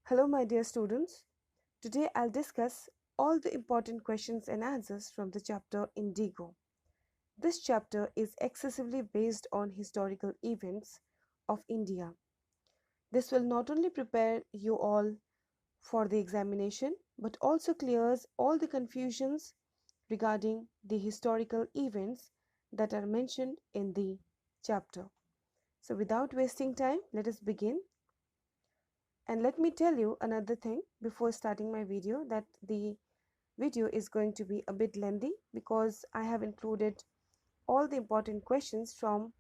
Hello, my dear students. Today I'll discuss all the important questions and answers from the chapter Indigo. This chapter is excessively based on historical events of India. This will not only prepare you all for the examination but also clears all the confusions regarding the historical events that are mentioned in the chapter. So, without wasting time, let us begin. And let me tell you another thing before starting my video, that the video is going to be a bit lengthy because I have included all the important questions from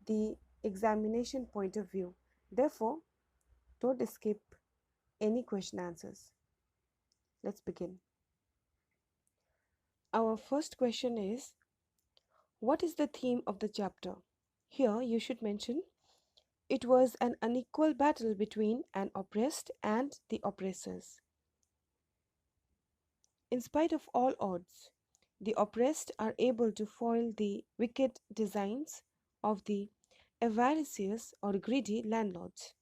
the examination point of view. Therefore, don't skip any question answers. Let's begin. Our first question is, what is the theme of the chapter? Here you should mention it was an unequal battle between an oppressed and the oppressors. In spite of all odds, the oppressed are able to foil the wicked designs of the avaricious or greedy landlords.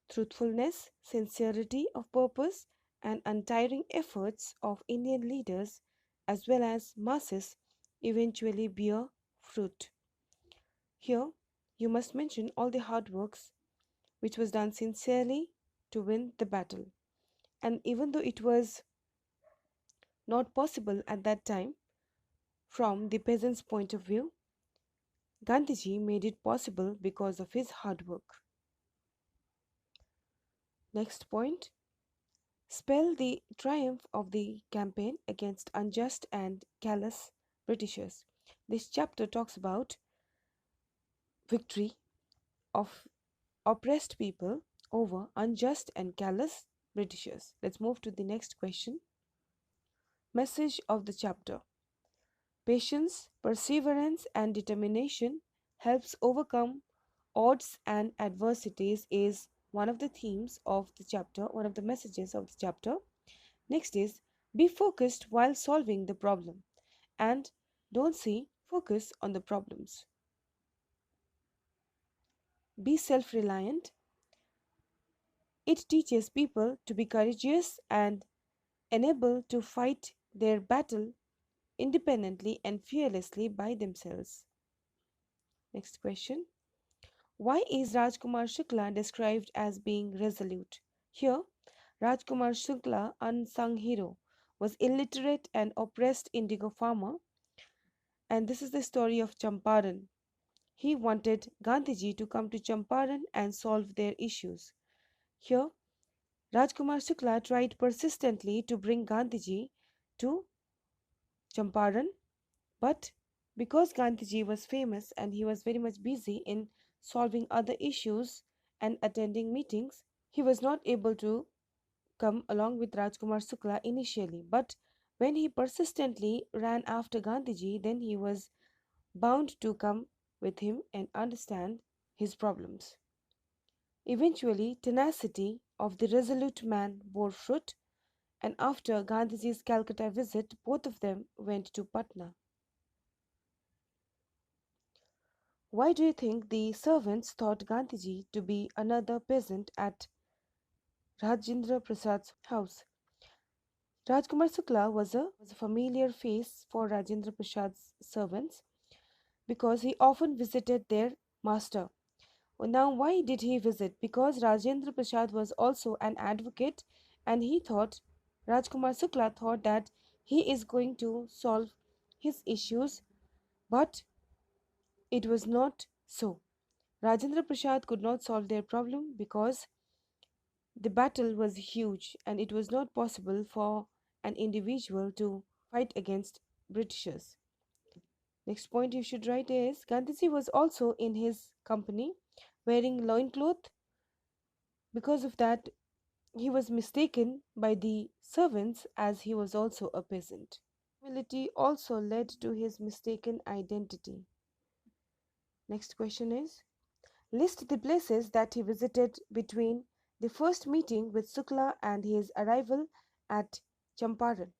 Truthfulness, sincerity of purpose, and untiring efforts of Indian leaders as well as masses eventually bear fruit. Here, you must mention all the hard works which was done sincerely to win the battle. And even though it was not possible at that time, from the peasant's point of view, Gandhiji made it possible because of his hard work. Next point, spell the triumph of the campaign against unjust and callous Britishers. This chapter talks about victory of oppressed people over unjust and callous Britishers. Let's move to the next question. Message of the chapter. Patience, perseverance and determination helps overcome odds and adversities is one of the themes of the chapter, one of the messages of the chapter. Next is be focused while solving the problem and don't see focus on the problems. Be self-reliant. It teaches people to be courageous and able to fight their battle independently and fearlessly by themselves. Next question. Why is Rajkumar Shukla described as being resolute? Here, Rajkumar Shukla, unsung hero, was illiterate and oppressed indigo farmer, and this is the story of Champaran. He wanted Gandhiji to come to Champaran and solve their issues. Here, Rajkumar Shukla tried persistently to bring Gandhiji to Champaran, but because Gandhiji was famous and he was very much busy in solving other issues and attending meetings, he was not able to come along with Rajkumar Shukla initially. But when he persistently ran after Gandhiji, then he was bound to come with him and understand his problems. Eventually, tenacity of the resolute man bore fruit, and after Gandhiji's Calcutta visit, both of them went to Patna. Why do you think the servants thought Gandhiji to be another peasant at Rajendra Prasad's house? Rajkumar Shukla was a familiar face for Rajendra Prasad's servants because he often visited their master. Now, why did he visit? Because Rajendra Prasad was also an advocate and he thought, Rajkumar Shukla thought that he is going to solve his issues, but it was not so. Rajendra Prasad could not solve their problem because the battle was huge and it was not possible for an individual to fight against Britishers. Next point you should write is Gandhiji was also in his company wearing loincloth. Because of that, he was mistaken by the servants as he was also a peasant. Humility also led to his mistaken identity. Next question is list the places that he visited between the first meeting with Shukla and his arrival at Champaran.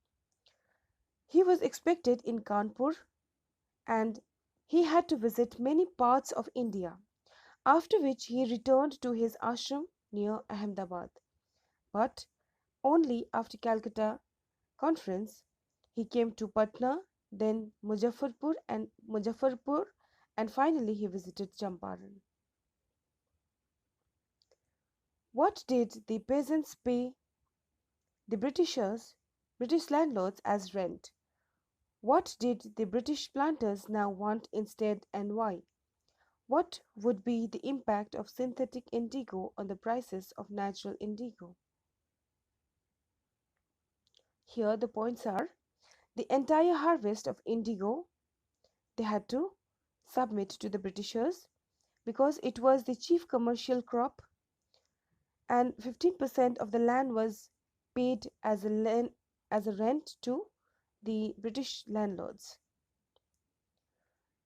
He was expected in Kanpur and he had to visit many parts of India, after which he returned to his ashram near Ahmedabad. but only after Calcutta conference he came to Patna, then Muzaffarpur, and finally he visited Champaran. What did the peasants pay the British landlords as rent? What did the British planters now want instead and why? What would be the impact of synthetic indigo on the prices of natural indigo? Here the points are: the entire harvest of indigo they had to submit to the Britishers because it was the chief commercial crop, and 15% of the land was paid as a rent to the British landlords.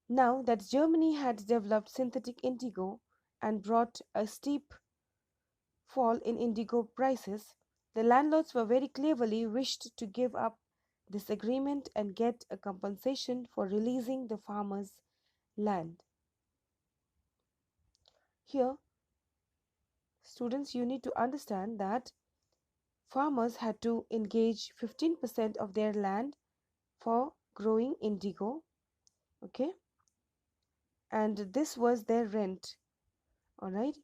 Now that Germany had developed synthetic indigo and brought a steep fall in indigo prices, the landlords were very cleverly wished to give up this agreement and get a compensation for releasing the farmers' land. Here, students, you need to understand that farmers had to engage 15% of their land for growing indigo, okay, and this was their rent, all right.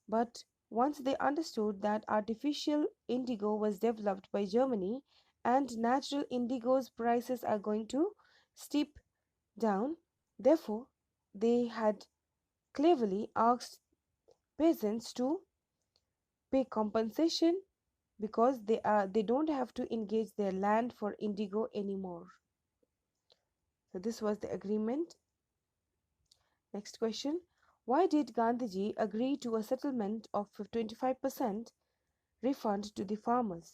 But once they understood that artificial indigo was developed by Germany and natural indigo's prices are going to steep down, therefore they had cleverly asked peasants to pay compensation because they don't have to engage their land for indigo anymore. So this was the agreement. Next question: why did Gandhiji agree to a settlement of 25% refund to the farmers?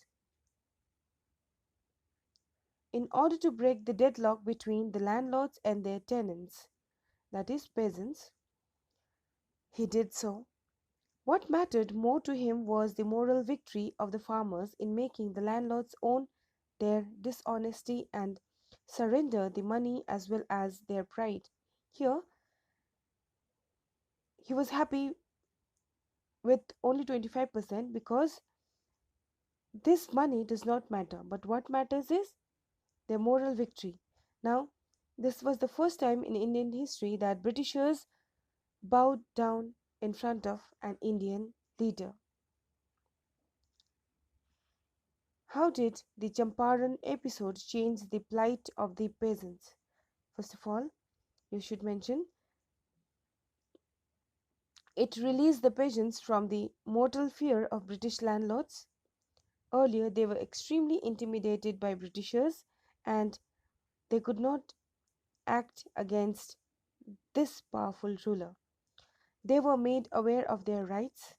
In order to break the deadlock between the landlords and their tenants, that is peasants. He did so. What mattered more to him was the moral victory of the farmers in making the landlords own their dishonesty and surrender the money as well as their pride. Here, he was happy with only 25% because this money does not matter, but what matters is their moral victory. Now, this was the first time in Indian history that Britishers bowed down in front of an Indian leader. How did the Champaran episode change the plight of the peasants? First of all, you should mention it released the peasants from the mortal fear of British landlords. Earlier, they were extremely intimidated by Britishers and they could not act against this powerful ruler. They were made aware of their rights,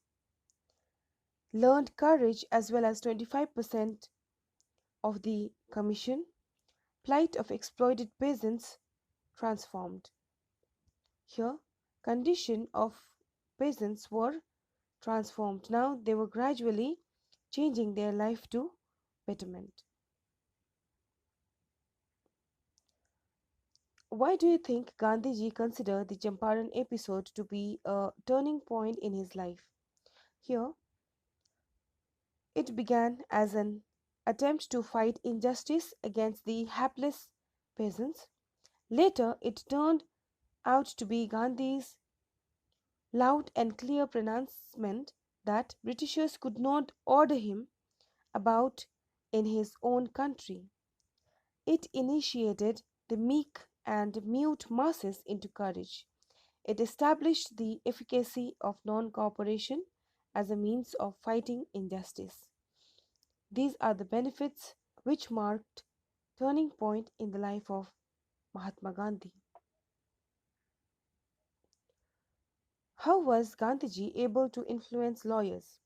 learned courage as well as 25% of the commission, plight of exploited peasants transformed. Here, condition of peasants were transformed. Now they were gradually changing their life to betterment. Why do you think Gandhiji considered the Champaran episode to be a turning point in his life? Here, it began as an attempt to fight injustice against the hapless peasants. Later, it turned out to be Gandhi's loud and clear pronouncement that Britishers could not order him about in his own country. It initiated the meek and mute masses into courage. It established the efficacy of non cooperation as a means of fighting injustice. These are the benefits which marked turning point in the life of Mahatma Gandhi. How was Gandhiji able to influence lawyers?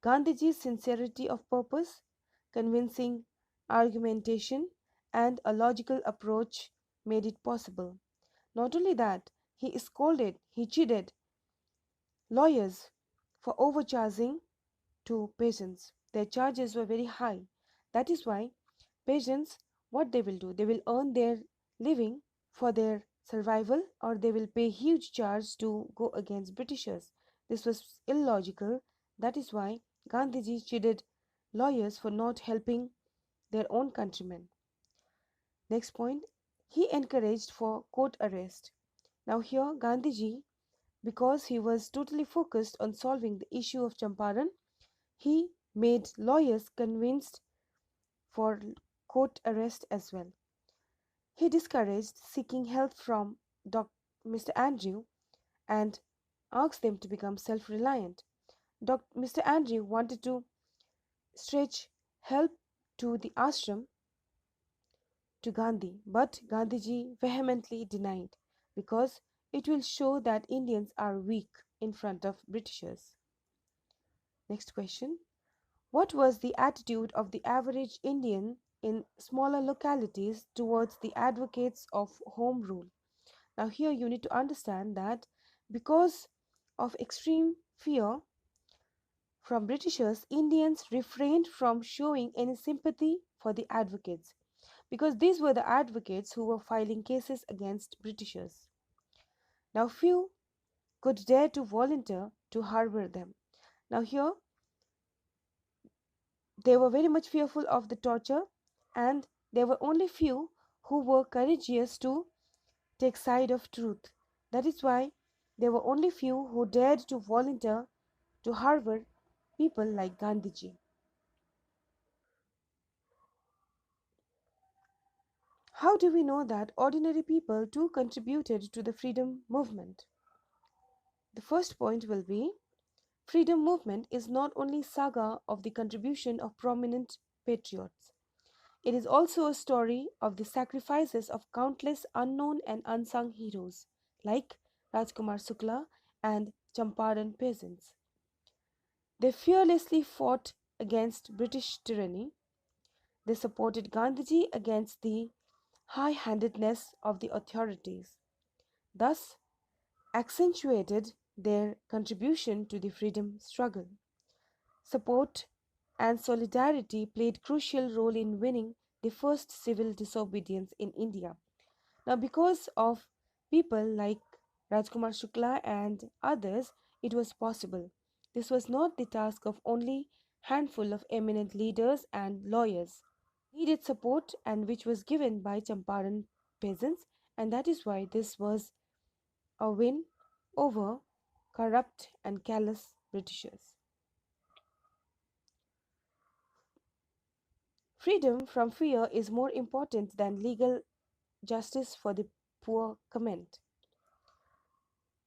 Gandhiji's sincerity of purpose, convincing argumentation, and a logical approach made it possible. Not only that, he cheated lawyers for overcharging to patients. Their charges were very high. That is why patients, what they will do, they will earn their living for their survival or they will pay huge charge to go against Britishers. This was illogical. That is why Gandhiji cheated lawyers for not helping their own countrymen. Next point, he encouraged for court arrest. Now, here Gandhiji, because he was totally focused on solving the issue of Champaran, he made lawyers convinced for court arrest as well. He discouraged seeking help from Mr. Andrew and asked them to become self reliant. Mr. Andrew wanted to stretch help to the ashram to Gandhi, but Gandhiji vehemently denied because it will show that Indians are weak in front of Britishers. Next question. What was the attitude of the average Indian in smaller localities towards the advocates of Home Rule? Now, here you need to understand that because of extreme fear from Britishers, Indians refrained from showing any sympathy for the advocates because these were the advocates who were filing cases against Britishers. Now, few could dare to volunteer to harbor them. Now, here they were very much fearful of the torture, and there were only few who were courageous to take side of truth. That is why there were only few who dared to volunteer to harbor people like Gandhiji. How do we know that ordinary people too contributed to the freedom movement? The first point will be freedom movement is not only saga of the contribution of prominent patriots. It is also a story of the sacrifices of countless unknown and unsung heroes like Rajkumar Sukla and Champaran peasants. They fearlessly fought against British tyranny. They supported Gandhiji against the high handedness of the authorities, thus accentuated their contribution to the freedom struggle. Support and solidarity played crucial role in winning the first civil disobedience in India. Now, because of people like Rajkumar Shukla and others, it was possible. This was not the task of only handful of eminent leaders and lawyers. Needed support and which was given by Champaran peasants, and that is why this was a win over corrupt and callous Britishers. Freedom from fear is more important than legal justice for the poor comment.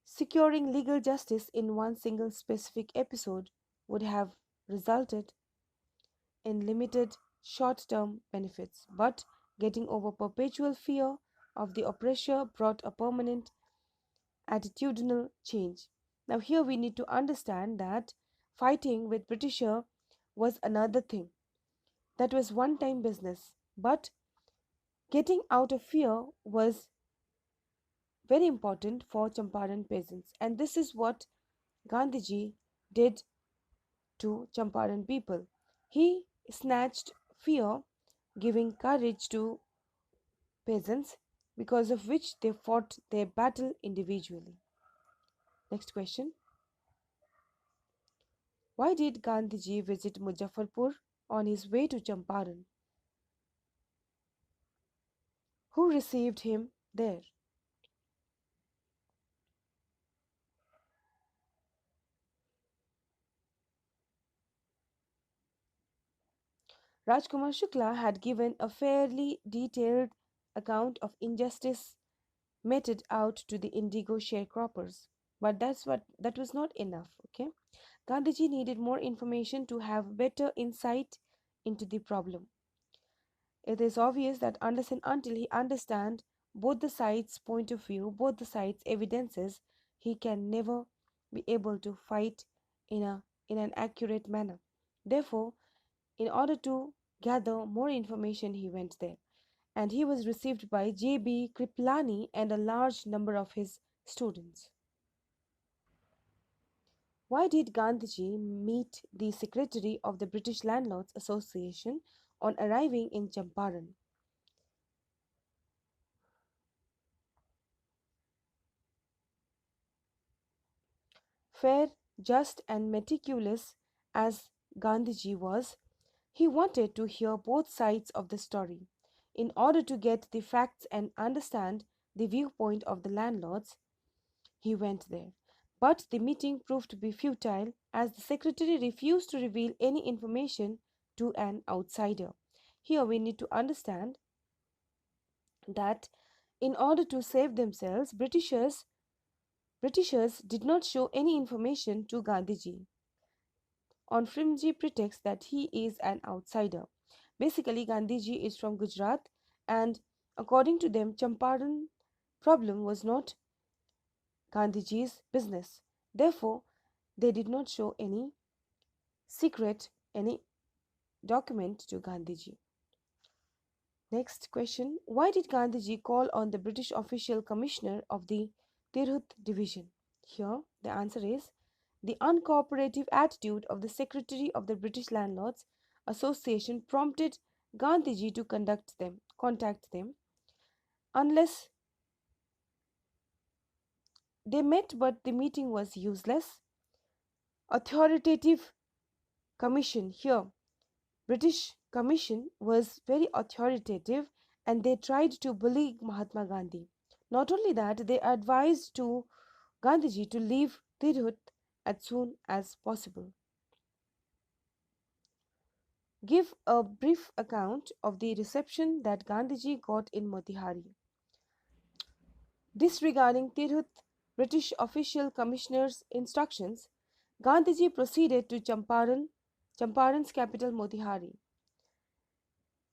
Securing legal justice in one single specific episode would have resulted in limited short term benefits, but getting over perpetual fear of the oppressor brought a permanent attitudinal change. Now, here we need to understand that fighting with Britisher was another thing. That was one time business, but getting out of fear was very important for Champaran peasants, and this is what Gandhiji did to Champaran people. He snatched fear, giving courage to peasants, because of which they fought their battle individually. Next question. Why did Gandhiji visit Muzaffarpur on his way to Champaran? Who received him there? Rajkumar Shukla had given a fairly detailed account of injustice meted out to the indigo sharecroppers. But that was not enough, okay? Gandhiji needed more information to have better insight into the problem. It is obvious that unless and until he understands both the sides' point of view, both the sides' evidences, he can never be able to fight in an accurate manner. Therefore, in order to gather more information, he went there, and he was received by J.B. Kriplani and a large number of his students. Why did Gandhiji meet the secretary of the British Landlords Association on arriving in Champaran? Fair, just, and meticulous as Gandhiji was, He wanted to hear both sides of the story. In order to get the facts and understand the viewpoint of the landlords, he went there. But the meeting proved to be futile as the secretary refused to reveal any information to an outsider. Here we need to understand that in order to save themselves, Britishers did not show any information to Gandhiji on flimsy pretext that he is an outsider. Basically, Gandhiji is from Gujarat, and according to them, Champaran problem was not Gandhiji's business. Therefore, they did not show any secret, any document to Gandhiji. Next question. Why did Gandhiji call on the British official commissioner of the Tirhut division? Here, the answer is the uncooperative attitude of the secretary of the British Landlords Association prompted Gandhiji to contact them, unless they met, but the meeting was useless. Authoritative commission here. British commission was very authoritative and they tried to bully Mahatma Gandhi. Not only that, they advised to Gandhiji to leave Tirhut as soon as possible. Give a brief account of the reception that Gandhiji got in Motihari. Disregarding Tirhut British official commissioner's instructions, Gandhiji proceeded to Champaran's capital Motihari.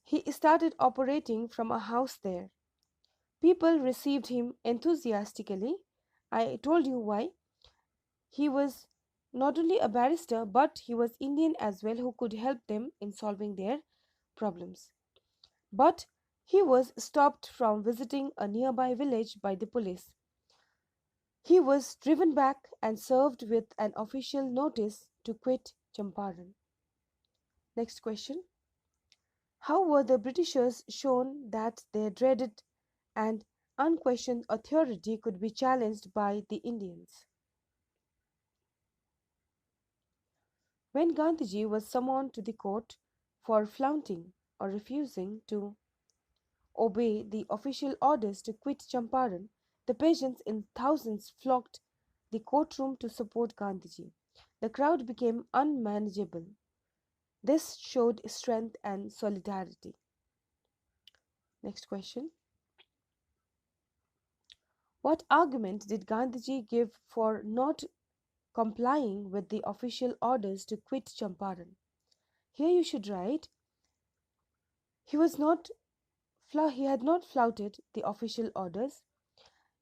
He started operating from a house there. People received him enthusiastically. I told you why. He was not only a barrister, but he was Indian as well, who could help them in solving their problems. But he was stopped from visiting a nearby village by the police. He was driven back and served with an official notice to quit Champaran. Next question. How were the Britishers shown that their dreaded and unquestioned authority could be challenged by the Indians? When Gandhiji was summoned to the court for flaunting or refusing to obey the official orders to quit Champaran, the peasants in thousands flocked the courtroom to support Gandhiji. The crowd became unmanageable. This showed strength and solidarity. Next question. What argument did Gandhiji give for not complying with the official orders to quit Champaran? Here you should write, he had not flouted the official orders,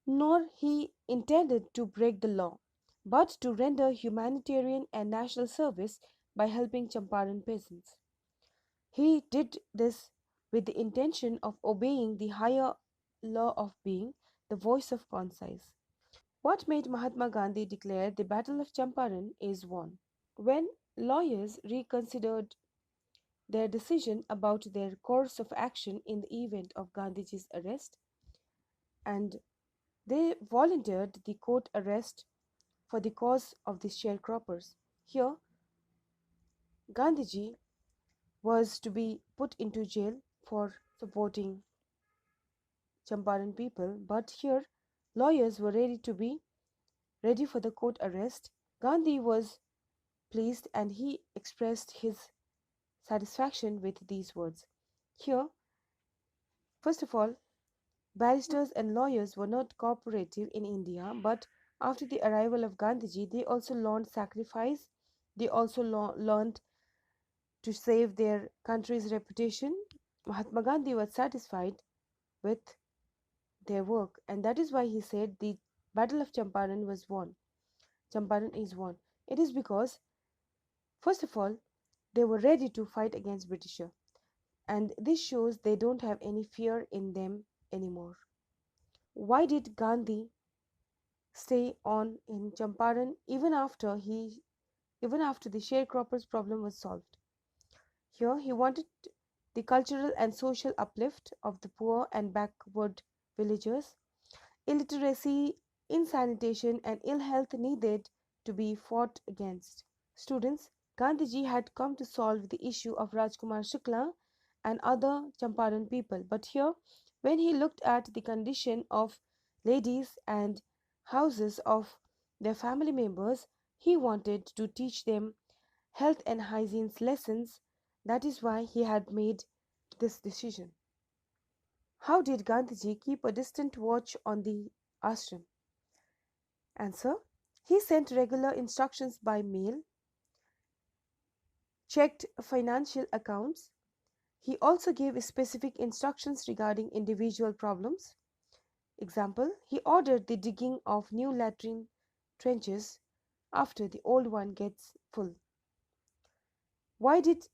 nor he intended to break the law, but to render humanitarian and national service by helping Champaran peasants. He did this with the intention of obeying the higher law of being the voice of conscience. What made Mahatma Gandhi declare the Battle of Champaran is won? When lawyers reconsidered their decision about their course of action in the event of Gandhiji's arrest, and they volunteered the court arrest for the cause of the sharecroppers. Here, Gandhiji was to be put into jail for supporting Champaran people, but here lawyers were ready for the court arrest. Gandhi was pleased and he expressed his satisfaction with these words. Here, first of all, barristers and lawyers were not cooperative in India, but after the arrival of Gandhiji, they also learned sacrifice. They also learned to save their country's reputation. Mahatma Gandhi was satisfied with their work, and that is why he said the Battle of Champaran was won. Champaran is won. It is because, first of all, they were ready to fight against Britisher, and this shows they don't have any fear in them anymore. Why did Gandhi stay on in Champaran even after the sharecroppers problem was solved? Here he wanted the cultural and social uplift of the poor and backward villagers. Illiteracy, insanitation and ill health needed to be fought against. Students, Gandhiji had come to solve the issue of Rajkumar Shukla and other Champaran people. But here, when he looked at the condition of ladies and houses of their family members, he wanted to teach them health and hygiene lessons. That is why he had made this decision. How did Gandhiji keep a distant watch on the ashram? Answer: he sent regular instructions by mail, checked financial accounts. He also gave specific instructions regarding individual problems. Example: he ordered the digging of new latrine trenches after the old one gets full. Why did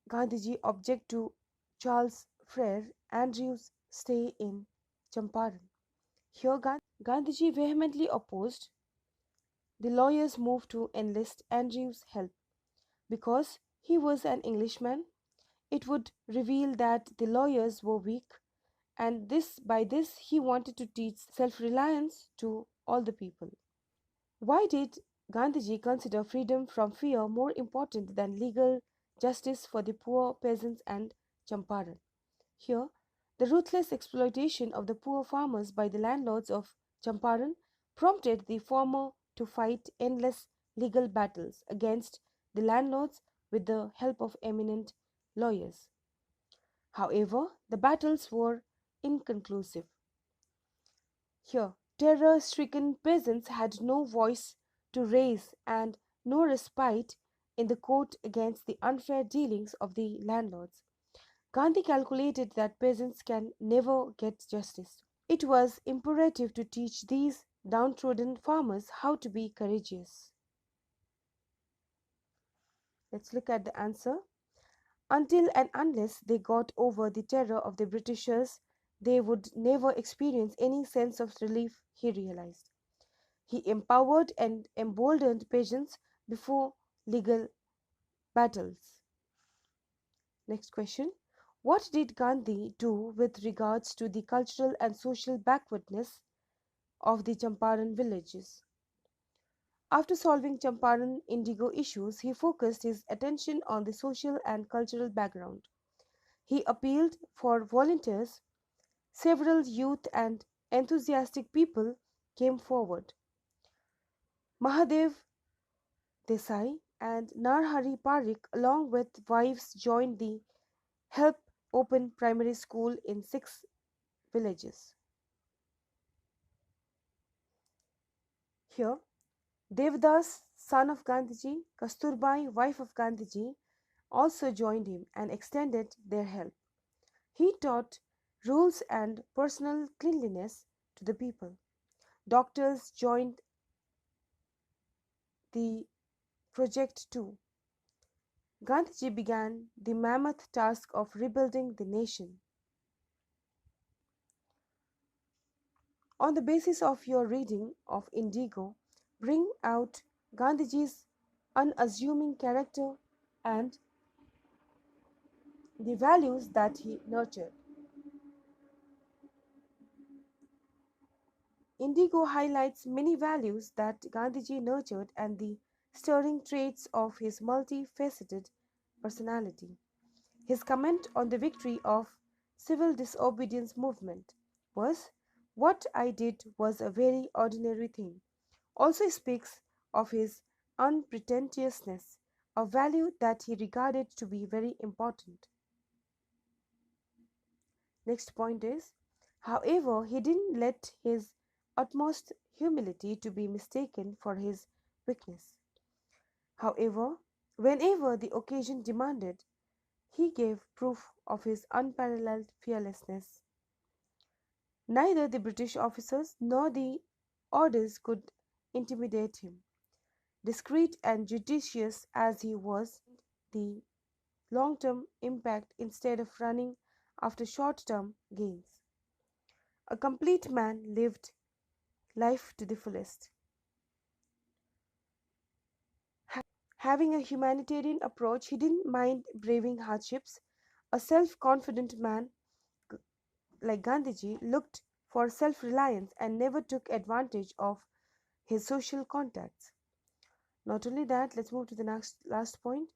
Gandhiji object to Charles Frere Andrews' stay in Champaran? Here Gandhiji vehemently opposed the lawyer's move to enlist Andrews' help. Because he was an Englishman, it would reveal that the lawyers were weak, and by this he wanted to teach self-reliance to all the people. Why did Gandhiji consider freedom from fear more important than legal justice for the poor peasants and Champaran? Here, the ruthless exploitation of the poor farmers by the landlords of Champaran prompted the former to fight endless legal battles against the landlords with the help of eminent lawyers. However, the battles were inconclusive. Here, terror stricken peasants had no voice to raise and no respite in the court against the unfair dealings of the landlords. Gandhi calculated that peasants can never get justice. It was imperative to teach these downtrodden farmers how to be courageous. Let's look at the answer. Until and unless they got over the terror of the Britishers, they would never experience any sense of relief, he realized. He empowered and emboldened peasants before legal battles. Next question. What did Gandhi do with regards to the cultural and social backwardness of the Champaran villages? After solving Champaran Indigo issues, he focused his attention on the social and cultural background. He appealed for volunteers. Several youth and enthusiastic people came forward. Mahadev Desai and Narhari Parikh, along with wives, joined the Help Open Primary School in 6 villages. Here, Devdas, son of Gandhiji, Kasturbai, wife of Gandhiji, also joined him and extended their help. He taught rules and personal cleanliness to the people. Doctors joined the project too. Gandhiji began the mammoth task of rebuilding the nation. On the basis of your reading of Indigo, bring out Gandhiji's unassuming character and the values that he nurtured. Indigo highlights many values that Gandhiji nurtured and the stirring traits of his multifaceted personality. His comment on the victory of civil disobedience movement was, "What I did was a very ordinary thing," also speaks of his unpretentiousness, a value that he regarded to be very important. Next point is, however, he didn't let his utmost humility to be mistaken for his weakness. However, whenever the occasion demanded, he gave proof of his unparalleled fearlessness. Neither the British officers nor the orders could intimidate him. Discreet and judicious as he was, the long-term impact instead of running after short-term gains. A complete man lived life to the fullest. Having a humanitarian approach, he didn't mind braving hardships. A self-confident man like Gandhiji looked for self-reliance and never took advantage of his social contacts. Not only that, let's move to the next last point.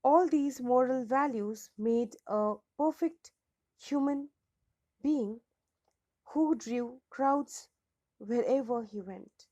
All these moral values made a perfect human being who drew crowds wherever he went.